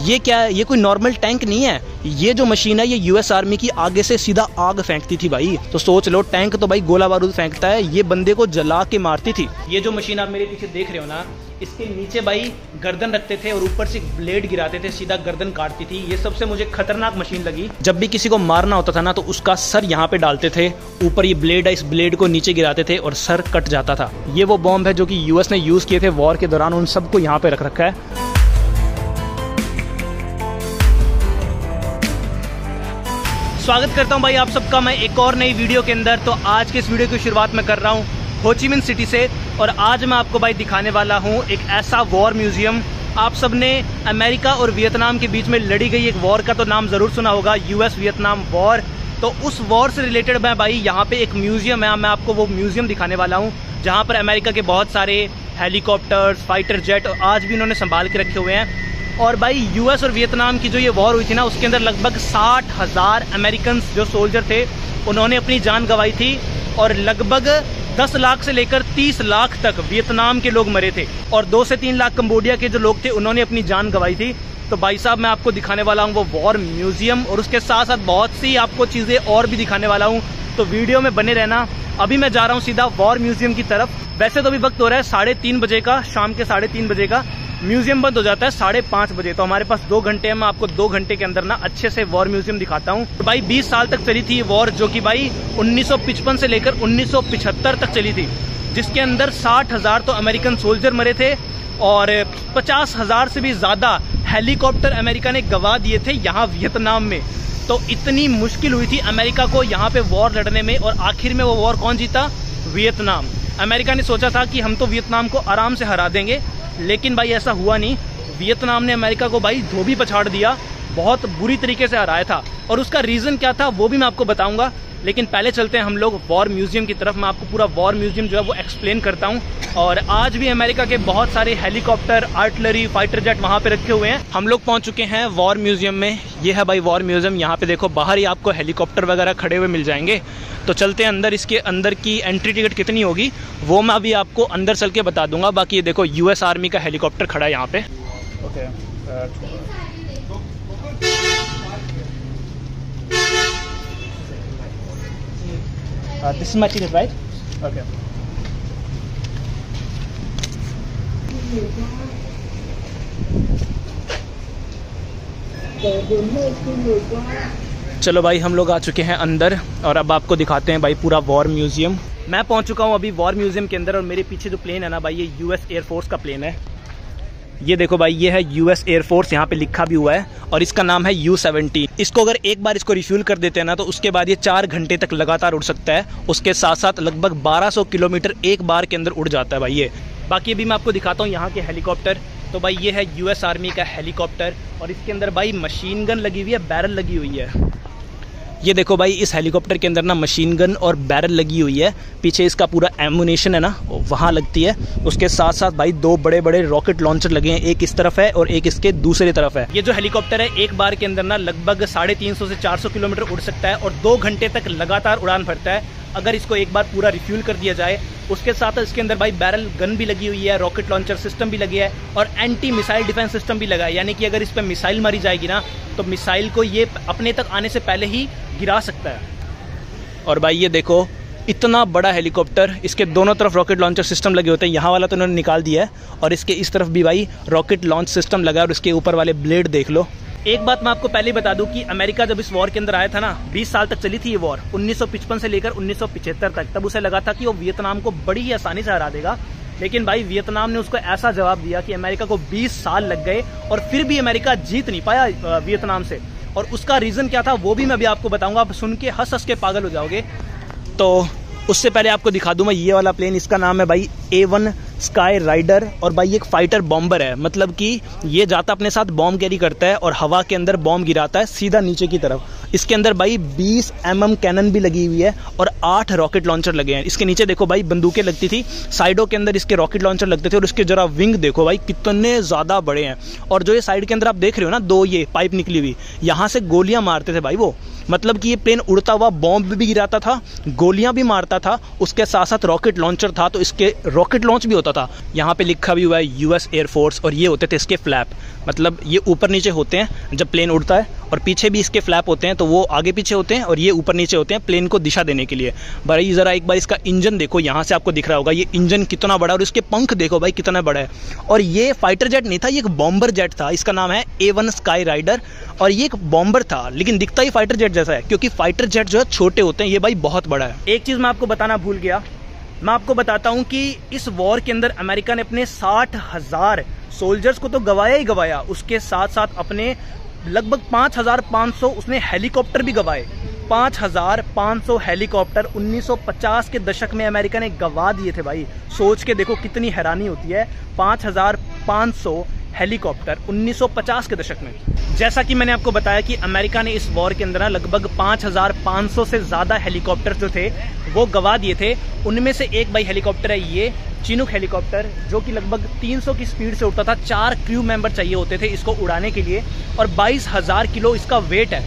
ये क्या है, ये कोई नॉर्मल टैंक नहीं है। ये जो मशीन है ये यूएस आर्मी की आगे से सीधा आग फेंकती थी भाई। तो सोच लो, टैंक तो भाई गोला बारूद फेंकता है, ये बंदे को जला के मारती थी। ये जो मशीन आप मेरे पीछे देख रहे हो ना, इसके नीचे भाई गर्दन रखते थे और ऊपर से ब्लेड गिराते थे, सीधा गर्दन काटती थी। ये सबसे मुझे खतरनाक मशीन लगी। जब भी किसी को मारना होता था ना तो उसका सर यहाँ पे डालते थे, ऊपर ये ब्लेड है, इस ब्लेड को नीचे गिराते थे और सर कट जाता था। ये वो बॉम्ब है जो कि यूएस ने यूज किए थे वॉर के दौरान, उन सबको यहाँ पे रख रखा है। स्वागत करता हूं भाई आप सबका मैं एक और नई वीडियो के अंदर। तो आज के इस वीडियो की शुरुआत मैं कर रहा हूं हो ची मिन्ह सिटी से, और आज मैं आपको भाई दिखाने वाला हूं एक ऐसा वॉर म्यूजियम। आप सबने अमेरिका और वियतनाम के बीच में लड़ी गई एक वॉर का तो नाम ज़रूर सुना होगा, यूएस वियतनाम वॉर। तो उस वॉर से रिलेटेड मैं भाई यहाँ पे एक म्यूजियम है, मैं आपको वो म्यूजियम दिखाने वाला हूँ जहाँ पर अमेरिका के बहुत सारे हेलीकॉप्टर्स, फाइटर जेट आज भी इन्होंने संभाल के रखे हुए हैं। और भाई यूएस और वियतनाम की जो ये वॉर हुई थी ना, उसके अंदर लगभग 60,000 अमेरिकन जो सोल्जर थे उन्होंने अपनी जान गंवाई थी, और लगभग 10 लाख से लेकर 30 लाख तक वियतनाम के लोग मरे थे, और 2 से 3 लाख कंबोडिया के जो लोग थे उन्होंने अपनी जान गंवाई थी। तो भाई साहब मैं आपको दिखाने वाला हूँ वो वॉर म्यूजियम, और उसके साथ साथ बहुत सी आपको चीज़ें और भी दिखाने वाला हूँ। तो वीडियो में बने रहना। अभी मैं जा रहा हूँ सीधा वॉर म्यूजियम की तरफ। वैसे तो अभी वक्त हो रहा है 3:30 बजे का, शाम के 3:30 बजे का। म्यूजियम बंद हो जाता है 5:30 बजे, तो हमारे पास 2 घंटे हैं। मैं आपको 2 घंटे के अंदर ना अच्छे से वॉर म्यूजियम दिखाता हूँ। तो भाई 20 साल तक चली थी ये वॉर, जो कि भाई 1955 से लेकर 1975 तक चली थी, जिसके अंदर 60,000 तो अमेरिकन सोल्जर मरे थे और 50,000 से भी ज्यादा हेलीकॉप्टर अमेरिका ने गंवा दिए थे यहाँ वियतनाम में। तो इतनी मुश्किल हुई थी अमेरिका को यहाँ पे वॉर लड़ने में, और आखिर में वो वॉर कौन जीता? वियतनाम। अमेरिका ने सोचा था कि हम तो वियतनाम को आराम से हरा देंगे, लेकिन भाई ऐसा हुआ नहीं। वियतनाम ने अमेरिका को भाई धोबी पछाड़ दिया, बहुत बुरी तरीके से हराया था। और उसका रीजन क्या था वो भी मैं आपको बताऊंगा, लेकिन पहले चलते हैं हम लोग वॉर म्यूजियम की तरफ। मैं आपको पूरा वॉर म्यूजियम जो है वो एक्सप्लेन करता हूं। और आज भी अमेरिका के बहुत सारे हेलीकॉप्टर, आर्टिलरी, फाइटर जेट वहां पे रखे हुए हैं। हम लोग पहुंच चुके हैं वॉर म्यूजियम में। ये है भाई वॉर म्यूजियम। यहाँ पे देखो बाहर ही आपको हेलीकॉप्टर वगैरह खड़े हुए मिल जाएंगे। तो चलते हैं अंदर। इसके अंदर की एंट्री टिकट कितनी होगी वो मैं अभी आपको अंदर चल के बता दूंगा। बाकी ये देखो यूएस आर्मी का हेलीकॉप्टर खड़ा है यहाँ पे। This is my ticket, right? Okay. चलो भाई हम लोग आ चुके हैं अंदर, और अब आपको दिखाते हैं भाई पूरा वॉर म्यूजियम। मैं पहुंच चुका हूं अभी वॉर म्यूजियम के अंदर, और मेरे पीछे जो प्लेन है ना भाई, ये यूएस एयरफोर्स का प्लेन है। ये देखो भाई, ये है यूएस एयरफोर्स, यहाँ पे लिखा भी हुआ है, और इसका नाम है U-17। इसको अगर एक बार इसको रिफ्यूल कर देते हैं ना तो उसके बाद ये 4 घंटे तक लगातार उड़ सकता है। उसके साथ साथ लगभग 1200 किलोमीटर एक बार के अंदर उड़ जाता है भाई ये। बाकी अभी मैं आपको दिखाता हूँ यहाँ के हेलीकॉप्टर। तो भाई ये है यूएस आर्मी का हेलीकॉप्टर, और इसके अंदर भाई मशीन गन लगी हुई है, बैरल लगी हुई है। ये देखो भाई इस हेलीकॉप्टर के अंदर ना मशीन गन और बैरल लगी हुई है। पीछे इसका पूरा एमुनेशन है ना वहाँ लगती है। उसके साथ साथ भाई 2 बड़े बड़े रॉकेट लॉन्चर लगे हैं, एक इस तरफ है और एक इसके दूसरी तरफ है। ये जो हेलीकॉप्टर है एक बार के अंदर ना लगभग 350 से 400 किलोमीटर उड़ सकता है, और 2 घंटे तक लगातार उड़ान भरता है अगर इसको एक बार पूरा रिफ्यूल कर दिया जाए। उसके साथ इसके अंदर भाई बैरल गन भी लगी हुई है, रॉकेट लॉन्चर सिस्टम भी लगी है, और एंटी मिसाइल डिफेंस सिस्टम भी लगा है। यानी कि अगर इस पर मिसाइल मारी जाएगी ना तो मिसाइल को ये अपने तक आने से पहले ही गिरा सकता है। और भाई ये देखो इतना बड़ा हेलीकॉप्टर, इसके दोनों तरफ रॉकेट लॉन्चर सिस्टम लगे होते हैं। यहाँ वाला तो इन्होंने निकाल दिया है, और इसके इस तरफ भी भाई रॉकेट लॉन्च सिस्टम लगा है, और इसके ऊपर वाले ब्लेड देख लो। एक बात मैं आपको पहले ही बता दूं कि अमेरिका जब इस वॉर के अंदर आया था ना, 20 साल तक चली थी ये वॉर, 1955 से लेकर 1975 तक। तब उसे लगा था कि वो वियतनाम को बड़ी ही आसानी से हरा देगा, लेकिन भाई वियतनाम ने उसको ऐसा जवाब दिया कि अमेरिका को 20 साल लग गए, और फिर भी अमेरिका जीत नहीं पाया वियतनाम से। और उसका रीजन क्या था वो भी मैं अभी आपको बताऊंगा, आप सुन के हंस हंस के पागल हो जाओगे। तो उससे पहले आपको दिखा दूं मैं ये वाला प्लेन, इसका नाम है भाई A1 स्काई राइडर, और भाई एक फाइटर बॉम्बर है। मतलब कि ये जाता अपने साथ बॉम्ब कैरी करता है और हवा के अंदर बॉम्ब गिराता है सीधा नीचे की तरफ। इसके अंदर भाई 20 mm कैनन भी लगी हुई है और 8 रॉकेट लॉन्चर लगे हैं। इसके नीचे देखो भाई बंदूकें लगती थी, साइडों के अंदर इसके रॉकेट लॉन्चर लगते थे और इसके जरा विंग देखो भाई कितने ज़्यादा बड़े हैं। और जो ये साइड के अंदर आप देख रहे हो ना, 2 ये पाइप निकली हुई, यहाँ से गोलियाँ मारते थे भाई वो। मतलब कि ये प्लेन उड़ता हुआ बॉम्ब भी गिराता था, गोलियां भी मारता था, उसके साथ साथ रॉकेट लॉन्चर था, तो इसके रॉकेट लॉन्च भी होता था। यहाँ पे लिखा भी हुआ है यूएस एयरफोर्स, और ये होते थे इसके फ्लैप। मतलब ये ऊपर नीचे होते हैं जब प्लेन उड़ता है, और पीछे भी इसके फ्लैप होते हैं, तो वो आगे पीछे होते हैं और ये ऊपर नीचे होते हैं प्लेन को दिशा देने के लिए। भाई ज़रा एक बार इसका इंजन देखो, यहाँ से आपको दिख रहा होगा ये इंजन कितना बड़ा, और इसके पंख देखो भाई कितना बड़ा है। और ये फाइटर जेट नहीं था, ये एक बॉम्बर जेट था। इसका नाम है A1 स्काई राइडर, और ये एक बॉम्बर था, लेकिन दिखता ही फाइटर जेट जैसा है, क्योंकि फाइटर जेट जो है छोटे होते हैं, ये भाई बहुत बड़ा है। एक चीज़ मैं आपको बताना भूल गया, मैं आपको बताता हूं कि इस वॉर के अंदर अमेरिका ने अपने 60,000 सोल्जर्स को तो गवाया ही गवाया, उसके साथ साथ अपने लगभग 5,500 उसने हेलीकॉप्टर भी गवाए। 5,500 हेलीकॉप्टर 1950 के दशक में अमेरिका ने गवा दिए थे भाई। सोच के देखो कितनी हैरानी होती है, 5,500 हेलीकॉप्टर 1950 के दशक में। जैसा कि मैंने आपको बताया कि अमेरिका ने इस वॉर के अंदर लगभग 5,500 से ज़्यादा हेलीकॉप्टर जो थे वो गवा दिए थे। उनमें से एक भाई हेलीकॉप्टर है ये चिनूक हेलीकॉप्टर, जो कि लगभग 300 की स्पीड से उड़ता था। 4 क्रू मेंबर चाहिए होते थे इसको उड़ाने के लिए, और 22,000 किलो इसका वेट है।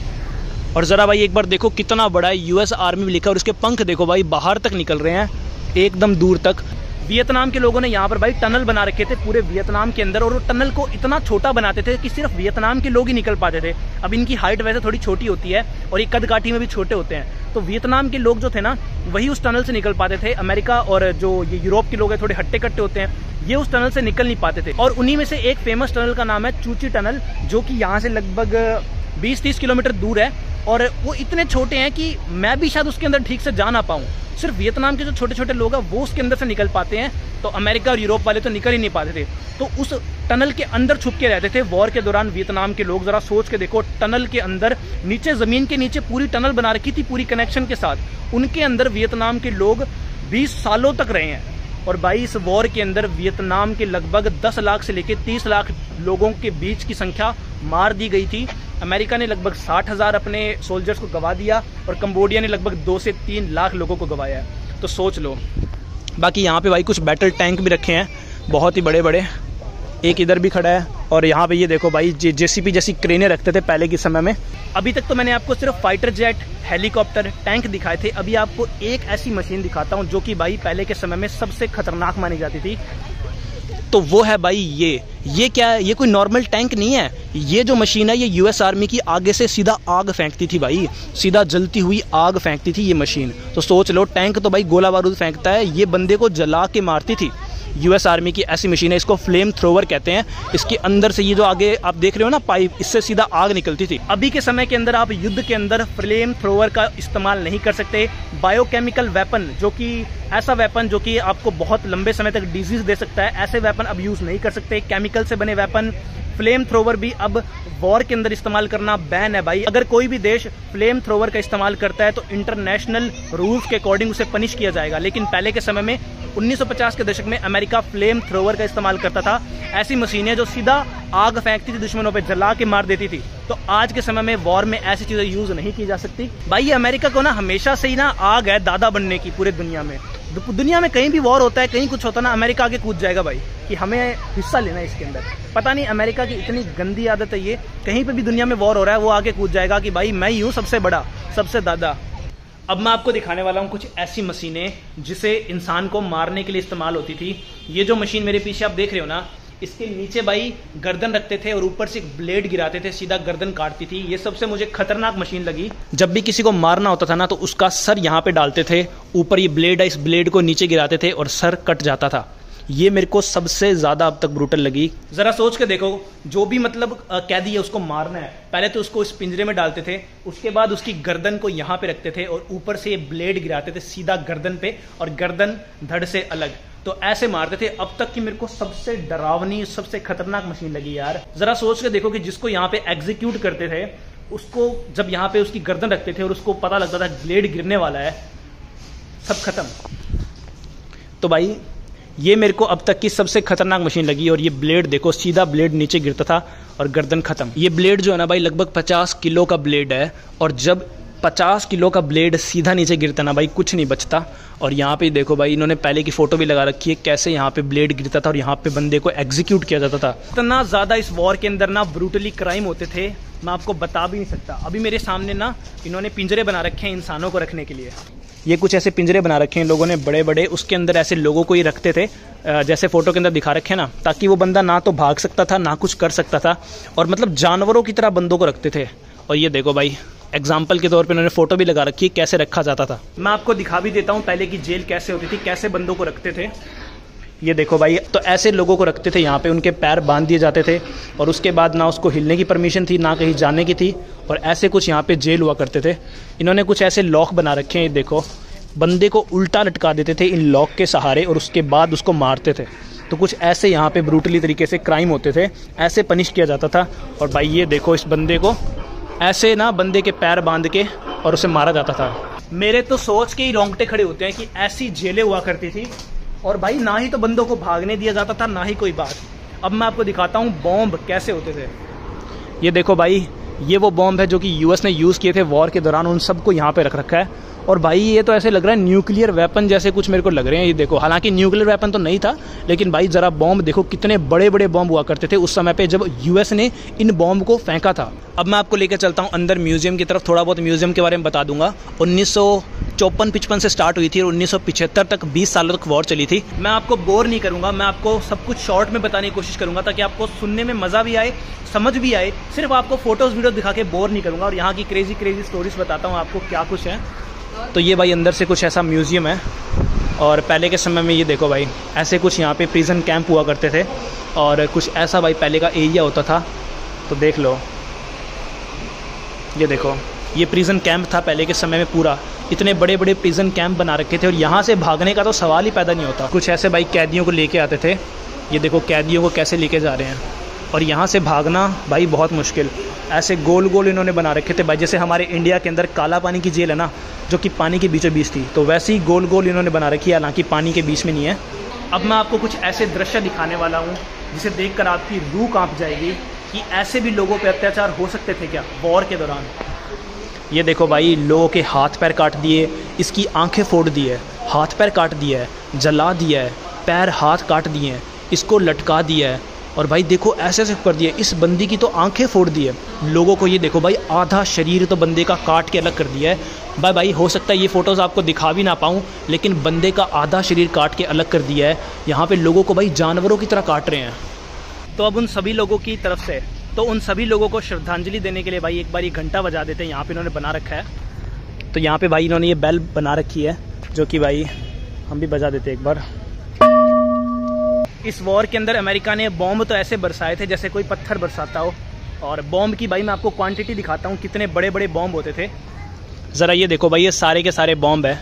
और ज़रा भाई एक बार देखो कितना बड़ा है, यूएस आर्मी भी लिखा, और इसके पंख देखो भाई बाहर तक निकल रहे हैं, एकदम दूर तक। वियतनाम के लोगों ने यहाँ पर भाई टनल बना रखे थे पूरे वियतनाम के अंदर, और वो टनल को इतना छोटा बनाते थे कि सिर्फ वियतनाम के लोग ही निकल पाते थे। अब इनकी हाइट वैसे थोड़ी छोटी होती है और ये कद काठी में भी छोटे होते हैं, तो वियतनाम के लोग जो थे ना वही उस टनल से निकल पाते थे। अमेरिका और जो ये यूरोप के लोग हैं थोड़े हट्टे कट्टे होते हैं, ये उस टनल से निकल नहीं पाते थे। और उन्हीं में से एक फेमस टनल का नाम है चूची टनल, जो कि यहाँ से लगभग 20-30 किलोमीटर दूर है, और वो इतने छोटे हैं कि मैं भी शायद उसके अंदर ठीक से जा ना पाऊँ। सिर्फ वियतनाम के जो छोटे छोटे लोग हैं वो उसके अंदर से निकल पाते हैं, तो अमेरिका और यूरोप वाले तो निकल ही नहीं पाते थे। तो उस टनल के अंदर छुप के रहते थे वॉर के दौरान वियतनाम के लोग। जरा सोच के देखो, टनल के अंदर नीचे जमीन के नीचे पूरी टनल बना रखी थी पूरी कनेक्शन के साथ, उनके अंदर वियतनाम के लोग 20 सालों तक रहे हैं। और भाई इस वॉर के अंदर वियतनाम के लगभग 10 लाख से लेकर 30 लाख लोगों के बीच की संख्या मार दी गई थी। अमेरिका ने लगभग 60,000 अपने सोल्जर्स को गवा दिया, और कंबोडिया ने लगभग 2 से 3 लाख लोगों को गवाया है। तो सोच लो। बाकी यहाँ पे भाई कुछ बैटल टैंक भी रखे हैं, बहुत ही बड़े बड़े, एक इधर भी खड़ा है, और यहाँ पे ये देखो भाई जेसीपी जैसी क्रेनें रखते थे पहले के समय में। अभी तक तो मैंने आपको सिर्फ फाइटर जेट, हेलीकॉप्टर, टैंक दिखाए थे। अभी आपको एक ऐसी मशीन दिखाता हूँ जो कि भाई पहले के समय में सबसे खतरनाक मानी जाती थी, तो वो है भाई ये क्या है, ये कोई नॉर्मल टैंक नहीं है। ये जो मशीन है ये यूएस आर्मी की आगे से सीधा आग फेंकती थी भाई, सीधा जलती हुई आग फेंकती थी ये मशीन। तो सोच लो, टैंक तो भाई गोला बारूद फेंकता है, ये बंदे को जला के मारती थी। यूएस आर्मी की ऐसी मशीन है, इसको फ्लेम थ्रोवर कहते हैं। इसके अंदर से ये जो आगे आप देख रहे हो ना पाइप, इससे सीधा आग निकलती थी। अभी के समय के अंदर आप युद्ध के अंदर फ्लेम थ्रोवर का इस्तेमाल नहीं कर सकते। बायोकेमिकल वेपन, जो कि ऐसा वेपन जो कि आपको बहुत लंबे समय तक डिजीज दे सकता है, ऐसे वेपन अब यूज नहीं कर सकते। केमिकल से बने वेपन, फ्लेम थ्रोवर भी अब वॉर के अंदर इस्तेमाल करना बैन है भाई। अगर कोई भी देश फ्लेम थ्रोवर का इस्तेमाल करता है तो इंटरनेशनल रूल्स के अकॉर्डिंग उसे पनिश किया जाएगा। लेकिन पहले के समय में 1950 के दशक में अमेरिका फ्लेम थ्रोवर का इस्तेमाल करता था, ऐसी मशीनें जो सीधा आग फेंकती थी, दुश्मनों पे जला के मार देती थी। तो आज के समय में वॉर में ऐसी चीजें यूज नहीं की जा सकती भाई। ये अमेरिका को ना हमेशा से ही ना आग है दादा बनने की पूरे दुनिया में। दुनिया में कहीं भी वॉर होता है, कहीं कुछ होता है ना, अमेरिका आगे कूद जाएगा भाई कि हमें हिस्सा लेना है इसके अंदर। पता नहीं अमेरिका की इतनी गंदी आदत है ये, कहीं पे भी दुनिया में वॉर हो रहा है वो आगे कूद जाएगा कि भाई मैं ही हूँ सबसे बड़ा, सबसे दादा। अब मैं आपको दिखाने वाला हूँ कुछ ऐसी मशीनें जिसे इंसान को मारने के लिए इस्तेमाल होती थी। ये जो मशीन मेरे पीछे आप देख रहे हो ना, इसके नीचे भाई गर्दन रखते थे और ऊपर से एक ब्लेड गिराते थे, सीधा गर्दन काटती थी। ये सबसे मुझे खतरनाक मशीन लगी। जब भी किसी को मारना होता था ना तो उसका सर यहाँ पे डालते थे, ऊपर ये ब्लेड है, इस ब्लेड को नीचे गिराते थे और सर कट जाता था। ये मेरे को सबसे ज़्यादा अब तक ब्रूटल लगी। ज़रा सोच के देखो, जो भी मतलब कैदी है उसको मारना है, पहले तो उसको इस पिंजरे में डालते थे, उसके बाद उसकी गर्दन को यहाँ पे रखते थे और ऊपर से ये ब्लेड गिराते थे सीधा गर्दन पे, और गर्दन धड़ से अलग, तो ऐसे मारते थे। अब तक की मेरे को सबसे डरावनी, सबसे खतरनाक मशीन लगी यार। ज़रा सोच के देखो कि जिसको यहाँ पे एग्जीक्यूट करते थे, उसको जब यहाँ पे उसकी गर्दन रखते थे और उसको पता लगता था ब्लेड गिरने वाला है, सब खत्म। तो भाई ये मेरे को अब तक की सबसे खतरनाक मशीन लगी। और ये ब्लेड देखो, सीधा ब्लेड नीचे गिरता था और गर्दन खत्म। ये ब्लेड जो है ना भाई लगभग 50 किलो का ब्लेड है, और जब 50 किलो का ब्लेड सीधा नीचे गिरता ना भाई कुछ नहीं बचता। और यहाँ पे देखो भाई इन्होंने पहले की फोटो भी लगा रखी है कैसे यहाँ पे ब्लेड गिरता था और यहाँ पे बंदे को एग्जीक्यूट किया जाता था। इतना ज़्यादा इस वॉर के अंदर ना ब्रूटली क्राइम होते थे, मैं आपको बता भी नहीं सकता। अभी मेरे सामने ना इन्होंने पिंजरे बना रखे हैं इंसानों को रखने के लिए। ये कुछ ऐसे पिंजरे बना रखे हैं लोगों ने बड़े बड़े, उसके अंदर ऐसे लोगों को ही रखते थे जैसे फ़ोटो के अंदर दिखा रखे हैं ना, ताकि वो बंदा ना तो भाग सकता था ना कुछ कर सकता था, और मतलब जानवरों की तरह बंदों को रखते थे। और ये देखो भाई एग्जाम्पल के तौर पे उन्होंने फ़ोटो भी लगा रखी है कैसे रखा जाता था। मैं आपको दिखा भी देता हूँ पहले की जेल कैसे होती थी, कैसे बंदों को रखते थे। ये देखो भाई, तो ऐसे लोगों को रखते थे यहाँ पे, उनके पैर बांध दिए जाते थे और उसके बाद ना उसको हिलने की परमिशन थी ना कहीं जाने की थी, और ऐसे कुछ यहाँ पे जेल हुआ करते थे। इन्होंने कुछ ऐसे लॉक बना रखे हैं, देखो बंदे को उल्टा लटका देते थे इन लॉक के सहारे और उसके बाद उसको मारते थे। तो कुछ ऐसे यहाँ पे ब्रूटली तरीके से क्राइम होते थे, ऐसे पनिश किया जाता था। और भाई ये देखो इस बंदे को ऐसे ना बंदे के पैर बांध के और उसे मारा जाता था। मेरे तो सोच के ही रोंगटे खड़े होते हैं कि ऐसी जेलें हुआ करती थी, और भाई ना ही तो बंदों को भागने दिया जाता था ना ही कोई बात। अब मैं आपको दिखाता हूँ बॉम्ब कैसे होते थे। ये देखो भाई, ये वो बॉम्ब है जो कि यूएस ने यूज़ किए थे वॉर के दौरान, उन सबको यहाँ पे रख रखा है। और भाई ये तो ऐसे लग रहा है न्यूक्लियर वेपन जैसे कुछ मेरे को लग रहे हैं। ये देखो, हालांकि न्यूक्लियर वेपन तो नहीं था, लेकिन भाई ज़रा बॉम्ब देखो कितने बड़े बड़े बॉम्ब हुआ करते थे उस समय पे जब यूएस ने इन बॉम्ब को फेंका था। अब मैं आपको लेकर चलता हूँ अंदर म्यूजियम की तरफ, थोड़ा बहुत म्यूजियम के बारे में बता दूंगा। 1954-55 से स्टार्ट हुई थी और 1975 तक 20 सालों तक वॉर चली थी। मैं आपको बोर नहीं करूँगा, मैं आपको सब कुछ शॉर्ट में बताने की कोशिश करूँगा ताकि आपको सुनने में मज़ा भी आए, समझ भी आए। सिर्फ आपको फोटोज़ वीडियो दिखा के बोर नहीं करूँगा, और यहाँ की क्रेजी स्टोरीज बताता हूँ आपको क्या कुछ है। तो ये भाई अंदर से कुछ ऐसा म्यूज़ियम है, और पहले के समय में ये देखो भाई ऐसे कुछ यहाँ पे प्रिजन कैंप हुआ करते थे, और कुछ ऐसा भाई पहले का एरिया होता था। तो देख लो, ये देखो ये प्रिजन कैंप था पहले के समय में पूरा, इतने बड़े बड़े प्रिजन कैंप बना रखे थे, और यहाँ से भागने का तो सवाल ही पैदा नहीं होता। कुछ ऐसे भाई कैदियों को लेके आते थे, ये देखो कैदियों को कैसे लेके जा रहे हैं, और यहाँ से भागना भाई बहुत मुश्किल। ऐसे गोल गोल इन्होंने बना रखे थे भाई, जैसे हमारे इंडिया के अंदर काला पानी की जेल है ना जो कि पानी के बीचों बीच थी, तो वैसे ही गोल गोल इन्होंने बना रखी है, हालांकि पानी के बीच में नहीं है। अब मैं आपको कुछ ऐसे दृश्य दिखाने वाला हूँ जिसे देखकर आपकी रूह कांप जाएगी कि ऐसे भी लोगों पे अत्याचार हो सकते थे क्या वॉर के दौरान। ये देखो भाई, लोगों के हाथ पैर काट दिए, इसकी आंखें फोड़ दी है, हाथ पैर काट दिया है, जला दिया है, पैर हाथ काट दिए हैं, इसको लटका दिया है, और भाई देखो ऐसे ऐसे कर दिया। इस बंदी की तो आंखें फोड़ दी है लोगों को। ये देखो भाई, आधा शरीर तो बंदे का काट के अलग कर दिया है। भाई हो सकता है ये फ़ोटोज़ आपको दिखा भी ना पाऊँ, लेकिन बंदे का आधा शरीर काट के अलग कर दिया है। यहाँ पे लोगों को भाई जानवरों की तरह काट रहे हैं। तो अब उन सभी लोगों की तरफ से, तो उन सभी लोगों को श्रद्धांजलि देने के लिए भाई एक बार ये घंटा बजा देते हैं, यहाँ पे इन्होंने बना रखा है। तो यहाँ पे भाई इन्होंने ये बेल बना रखी है जो कि भाई हम भी बजा देते एक बार। इस वॉर के अंदर अमेरिका ने बॉम्ब तो ऐसे बरसाए थे जैसे कोई पत्थर बरसाता हो, और बॉम्ब की भाई मैं आपको क्वांटिटी दिखाता हूँ कितने बड़े बड़े बॉम्ब होते थे। ज़रा ये देखो भाई, ये सारे के सारे बॉम्ब है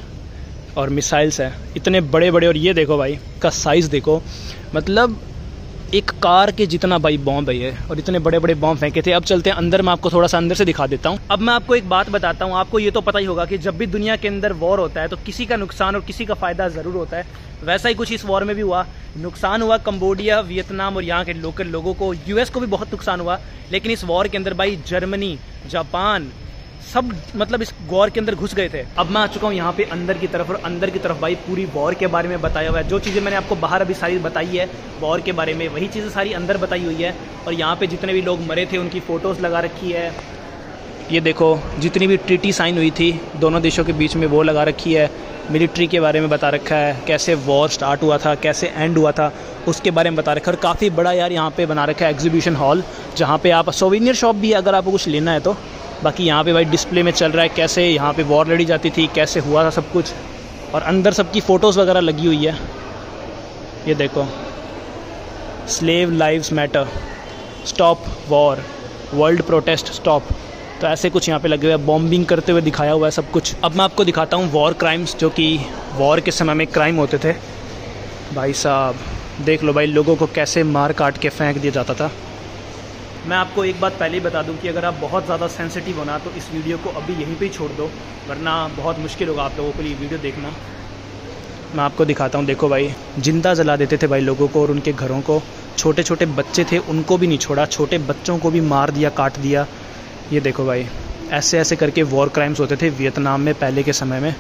और मिसाइल्स हैं, इतने बड़े बड़े। और ये देखो भाई का साइज़ देखो, मतलब एक कार के जितना भाई बॉम्ब है ये, और इतने बड़े बड़े बॉम्ब फेंके थे। अब चलते हैं अंदर, मैं आपको थोड़ा सा अंदर से दिखा देता हूँ। अब मैं आपको एक बात बताता हूँ, आपको ये तो पता ही होगा कि जब भी दुनिया के अंदर वॉर होता है तो किसी का नुकसान और किसी का फ़ायदा ज़रूर होता है। वैसा ही कुछ इस वॉर में भी हुआ, नुकसान हुआ कंबोडिया, वियतनाम और यहाँ के लोकल लोगों को, यूएस को भी बहुत नुकसान हुआ। लेकिन इस वॉर के अंदर भाई जर्मनी, जापान सब मतलब इस वॉर के अंदर घुस गए थे। अब मैं आ चुका हूँ यहाँ पे अंदर की तरफ, और अंदर की तरफ भाई पूरी वॉर के बारे में बताया हुआ है। जो चीज़ें मैंने आपको बाहर अभी सारी बताई है वॉर के बारे में, वही चीज़ें सारी अंदर बताई हुई है। और यहाँ पे जितने भी लोग मरे थे उनकी फ़ोटोज़ लगा रखी है। ये देखो जितनी भी ट्रीटी साइन हुई थी दोनों देशों के बीच में वो लगा रखी है। मिलिट्री के बारे में बता रखा है, कैसे वॉर स्टार्ट हुआ था, कैसे एंड हुआ था, उसके बारे में बता रखा है। और काफ़ी बड़ा यार यहाँ पे बना रखा है एग्जीबिशन हॉल, जहाँ पे आप सोवेनियर शॉप भी है अगर आपको कुछ लेना है तो। बाकी यहाँ पे भाई डिस्प्ले में चल रहा है कैसे यहाँ पे वॉर लड़ी जाती थी, कैसे हुआ था सब कुछ, और अंदर सबकी फ़ोटोज़ वगैरह लगी हुई है। ये देखो, slave lives matter, stop war, world protest stop, तो ऐसे कुछ यहाँ पे लगे हुए हैं, बॉम्बिंग करते हुए दिखाया हुआ है सब कुछ। अब मैं आपको दिखाता हूँ वॉर क्राइम्स जो कि वॉर के समय में क्राइम होते थे। भाई साहब देख लो भाई, लोगों को कैसे मार काट के फेंक दिया जाता था। मैं आपको एक बात पहले ही बता दूं कि अगर आप बहुत ज़्यादा सेंसिटिव होना तो इस वीडियो को अभी यहीं पे ही छोड़ दो, वरना बहुत मुश्किल होगा आप लोगों के लिए वीडियो देखना। मैं आपको दिखाता हूँ। देखो भाई, जिंदा जला देते थे भाई लोगों को और उनके घरों को। छोटे छोटे बच्चे थे उनको भी नहीं छोड़ा, छोटे बच्चों को भी मार दिया, काट दिया। ये देखो भाई, ऐसे ऐसे करके वॉर क्राइम्स होते थे वियतनाम में पहले के समय में।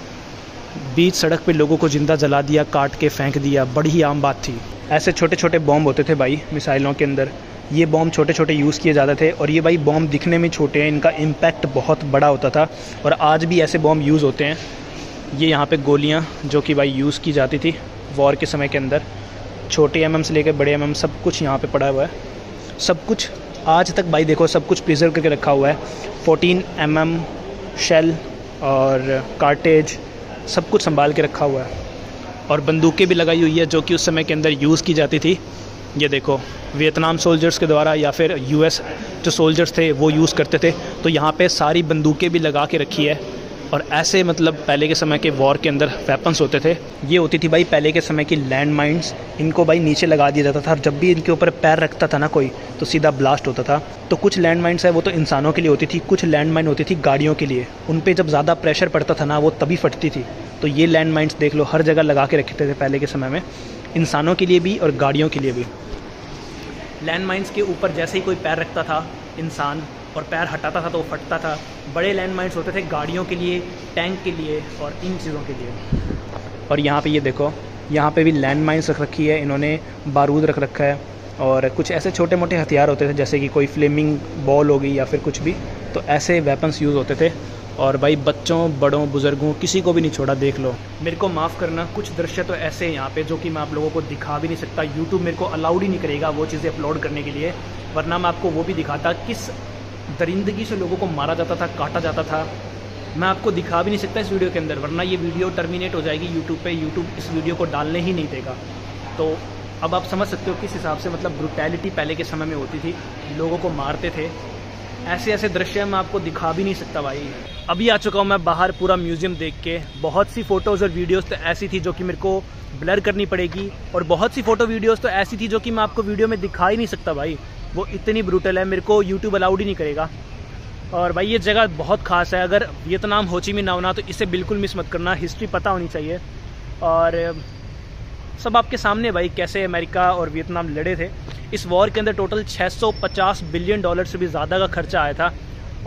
बीच सड़क पे लोगों को जिंदा जला दिया, काट के फेंक दिया, बड़ी ही आम बात थी। ऐसे छोटे छोटे बॉम्ब होते थे भाई मिसाइलों के अंदर। ये बॉम्ब छोटे छोटे यूज़ किए जाते थे और ये भाई बॉम्ब दिखने में छोटे हैं, इनका इम्पैक्ट बहुत बड़ा होता था और आज भी ऐसे बॉम्ब यूज़ होते हैं। ये यहाँ पे गोलियाँ जो कि भाई यूज़ की जाती थी वॉर के समय के अंदर, छोटे MM से लेकर बड़े MM सब कुछ यहाँ पे पड़ा हुआ है। सब कुछ आज तक भाई देखो सब कुछ प्रिजर्व करके रखा हुआ है। 14 mm शेल और कार्टेज सब कुछ संभाल के रखा हुआ है और बंदूकें भी लगाई हुई है जो कि उस समय के अंदर यूज़ की जाती थी। ये देखो, वियतनाम सोल्जर्स के द्वारा या फिर US जो सोल्जर्स थे वो यूज़ करते थे। तो यहाँ पे सारी बंदूकें भी लगा के रखी है और ऐसे मतलब पहले के समय के वॉर के अंदर वेपन्स होते थे। ये होती थी भाई पहले के समय की लैंड माइन्स। इनको भाई नीचे लगा दिया जाता था और जब भी इनके ऊपर पैर रखता था ना कोई तो सीधा ब्लास्ट होता था। तो कुछ लैंड माइन्स है वो तो इंसानों के लिए होती थी, कुछ लैंड माइन होती थी गाड़ियों के लिए। उन पर जब ज़्यादा प्रेशर पड़ता था ना वो तभी फटती थी। तो ये लैंड माइन्स देख लो हर जगह लगा के रखते थे पहले के समय में, इंसानों के लिए भी और गाड़ियों के लिए भी। लैंड माइन्स के ऊपर जैसे ही कोई पैर रखता था इंसान और पैर हटाता था तो वो फटता था। बड़े लैंड माइन्स होते थे गाड़ियों के लिए, टैंक के लिए और इन चीज़ों के लिए। और यहाँ पे ये देखो, यहाँ पे भी लैंड माइन्स रख रखी है इन्होंने, बारूद रख रखा है और कुछ ऐसे छोटे मोटे हथियार होते थे जैसे कि कोई फ्लेमिंग बॉल हो गई या फिर कुछ भी। तो ऐसे वेपन्स यूज़ होते थे और भाई बच्चों, बड़ों, बुज़ुर्गों किसी को भी नहीं छोड़ा। देख लो, मेरे को माफ़ करना, कुछ दृश्य तो ऐसे हैं यहाँ पे जो कि मैं आप लोगों को दिखा भी नहीं सकता। यूट्यूब मेरे को अलाउड ही नहीं करेगा वो चीज़ें अपलोड करने के लिए, वरना मैं आपको वो भी दिखाता किस दरिंदगी से लोगों को मारा जाता था, काटा जाता था। मैं आपको दिखा भी नहीं सकता इस वीडियो के अंदर, वरना ये वीडियो टर्मिनेट हो जाएगी यूट्यूब पे। यूट्यूब इस वीडियो को डालने ही नहीं देगा। तो अब आप समझ सकते हो किस हिसाब से मतलब ब्रुटैलिटी पहले के समय में होती थी, लोगों को मारते थे। ऐसे ऐसे दृश्य मैं आपको दिखा भी नहीं सकता भाई। अभी आ चुका हूँ मैं बाहर पूरा म्यूज़ियम देख के। बहुत सी फ़ोटोज़ और वीडियोज़ तो ऐसी थी जो कि मेरे को ब्लर करनी पड़ेगी और बहुत सी फ़ोटो वीडियोज़ तो ऐसी थी जो कि मैं आपको वीडियो में दिखा ही नहीं सकता भाई। वो इतनी ब्रूटल है, मेरे को यूट्यूब अलाउड ही नहीं करेगा। और भाई ये जगह बहुत ख़ास है। अगर वियतनाम हो ची मिन्ह ना होना तो इसे बिल्कुल मिस मत करना, हिस्ट्री पता होनी चाहिए। और सब आपके सामने भाई कैसे अमेरिका और वियतनाम लड़े थे। इस वॉर के अंदर टोटल $650 बिलियन से भी ज़्यादा का खर्चा आया था।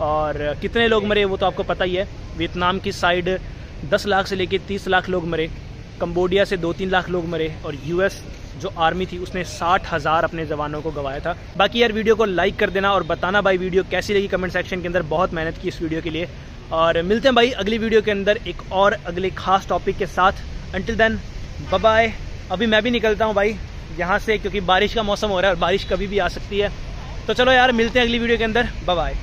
और कितने लोग मरे वो तो आपको पता ही है। वियतनाम की साइड 10 लाख से लेकर 30 लाख लोग मरे, कंबोडिया से 2-3 लाख लोग मरे और US जो आर्मी थी उसने 60,000 अपने जवानों को गंवाया था। बाकी यार वीडियो को लाइक कर देना और बताना भाई वीडियो कैसी लगी कमेंट सेक्शन के अंदर। बहुत मेहनत की इस वीडियो के लिए और मिलते हैं भाई अगली वीडियो के अंदर एक और अगले खास टॉपिक के साथ। Until then bye bye. अभी मैं भी निकलता हूँ भाई यहाँ से क्योंकि बारिश का मौसम हो रहा है और बारिश कभी भी आ सकती है। तो चलो यार मिलते हैं अगली वीडियो के अंदर। Bye bye.